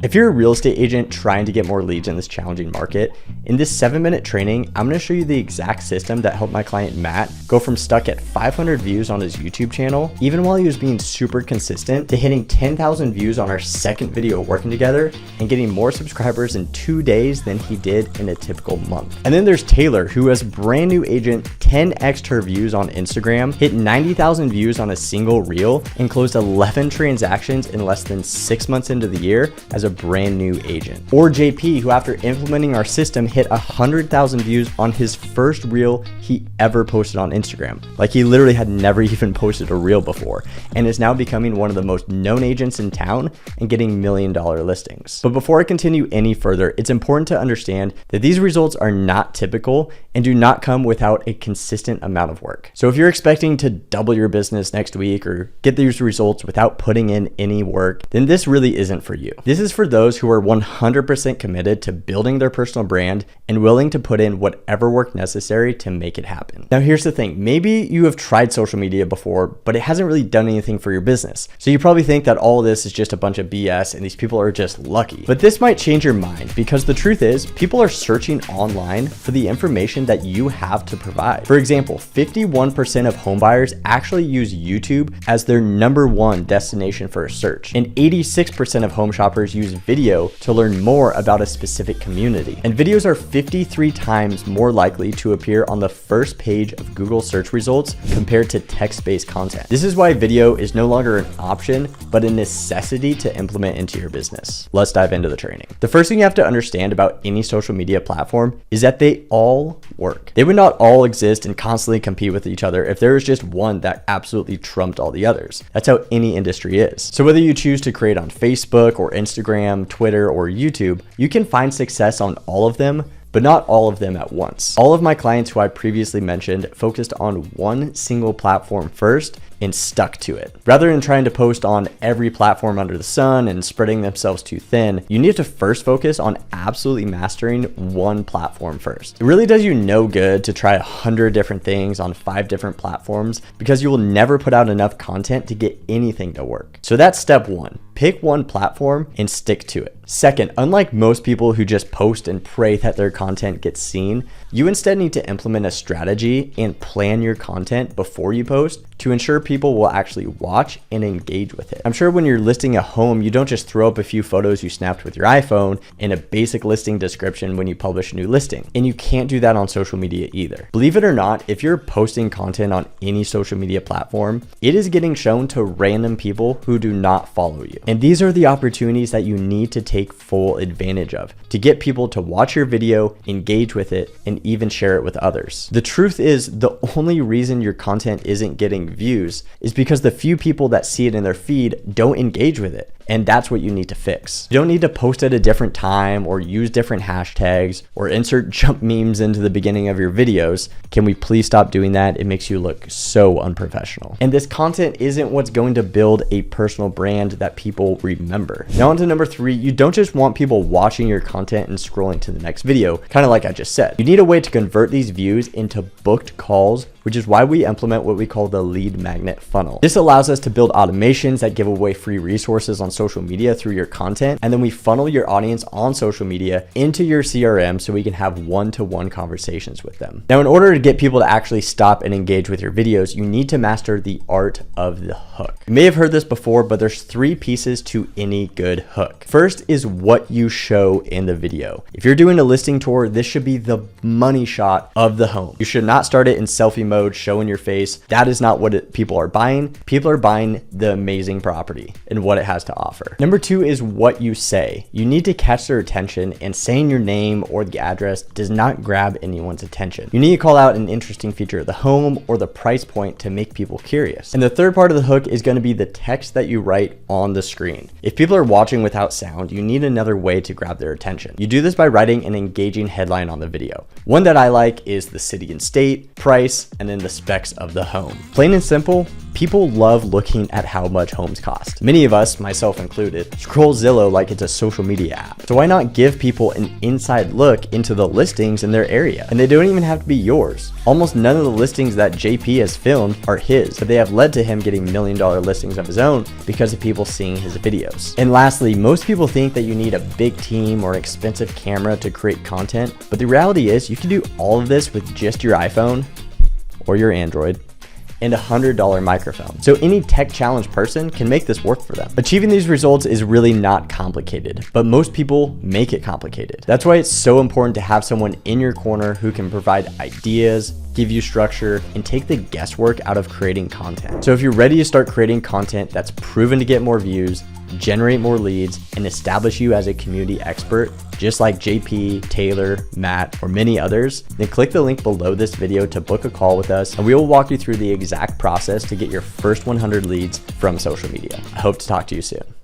If you're a real estate agent trying to get more leads in this challenging market, in this 7-minute training, I'm going to show you the exact system that helped my client Matt go from stuck at 500 views on his YouTube channel, even while he was being super consistent, to hitting 10,000 views on our second video working together and getting more subscribers in 2 days than he did in a typical month. And then there's Taylor, who as a brand new agent, 10x'd her views on Instagram, hit 90,000 views on a single reel, and closed 11 transactions in less than 6 months into the year as a brand new agent. Or JP, who after implementing our system hit 100,000 views on his first reel he ever posted on Instagram. Like, he literally had never even posted a reel before and is now becoming one of the most known agents in town and getting $1 million listings. But before I continue any further, it's important to understand that these results are not typical and do not come without a consistent amount of work. So if you're expecting to double your business next week or get these results without putting in any work, then this really isn't for you. This is for those who are 100% committed to building their personal brand and willing to put in whatever work necessary to make it happen. Now, here's the thing. Maybe you have tried social media before, but it hasn't really done anything for your business. So you probably think that all of this is just a bunch of BS and these people are just lucky. But this might change your mind, because the truth is people are searching online for the information that you have to provide. For example, 51% of homebuyers actually use YouTube as their #1 destination for a search, and 86% of home shoppers use video to learn more about a specific community. And videos are 53 times more likely to appear on the first page of Google search results compared to text-based content. This is why video is no longer an option, but a necessity to implement into your business. Let's dive into the training. The first thing you have to understand about any social media platform is that they all work. They would not all exist and constantly compete with each other if there was just one that absolutely trumped all the others. That's how any industry is. So whether you choose to create on Facebook or Instagram, Twitter, or YouTube, you can find success on all of them, but not all of them at once. All of my clients who I previously mentioned focused on one single platform first and stuck to it. Rather than trying to post on every platform under the sun and spreading themselves too thin, you need to first focus on absolutely mastering one platform first. It really does you no good to try 100 different things on 5 different platforms, because you will never put out enough content to get anything to work. So that's step 1. Pick one platform and stick to it. Second, unlike most people who just post and pray that their content gets seen, you instead need to implement a strategy and plan your content before you post to ensure people will actually watch and engage with it. I'm sure when you're listing a home, you don't just throw up a few photos you snapped with your iPhone and a basic listing description when you publish a new listing. And you can't do that on social media either. Believe it or not, if you're posting content on any social media platform, it is getting shown to random people who do not follow you. And these are the opportunities that you need to take full advantage of to get people to watch your video, engage with it, and even share it with others. The truth is, the only reason your content isn't getting views is because the few people that see it in their feed don't engage with it. And that's what you need to fix. You don't need to post at a different time or use different hashtags or insert jump memes into the beginning of your videos. Can we please stop doing that? It makes you look so unprofessional. And this content isn't what's going to build a personal brand that people remember. Now on to number 3, you don't just want people watching your content and scrolling to the next video, kind of like I just said. You need a way to convert these views into booked calls, which is why we implement what we call the lead magnet funnel. This allows us to build automations that give away free resources on social media through your content, and then we funnel your audience on social media into your CRM so we can have one-to-one conversations with them. Now, in order to get people to actually stop and engage with your videos, you need to master the art of the hook. You may have heard this before, but there's 3 pieces to any good hook. First is what you show in the video. If you're doing a listing tour, this should be the money shot of the home. You should not start it in selfie mode, showing your face. That is not what people are buying. People are buying the amazing property and what it has to offer. Number 2 is what you say. You need to catch their attention, and saying your name or the address does not grab anyone's attention. You need to call out an interesting feature of the home or the price point to make people curious. And the third part of the hook is going to be the text that you write on the screen. If people are watching without sound, you need another way to grab their attention. You do this by writing an engaging headline on the video. One that I like is the city and state, price, and then the specs of the home. Plain and simple, People love looking at how much homes cost. Many of us, myself included, scroll Zillow like it's a social media app. So why not give people an inside look into the listings in their area? And they don't even have to be yours. Almost none of the listings that JP has filmed are his, but they have led to him getting $1 million listings of his own because of people seeing his videos. And lastly, most people think that you need a big team or expensive camera to create content, but the reality is you can do all of this with just your iPhone or your Android and a $100 microphone. So any tech challenged person can make this work for them. Achieving these results is really not complicated, but most people make it complicated. That's why it's so important to have someone in your corner who can provide ideas, give you structure, and take the guesswork out of creating content. So if you're ready to start creating content that's proven to get more views, generate more leads, and establish you as a community expert, just like JP, Taylor, Matt, or many others, then click the link below this video to book a call with us, and we will walk you through the exact process to get your first 100 leads from social media. I hope to talk to you soon.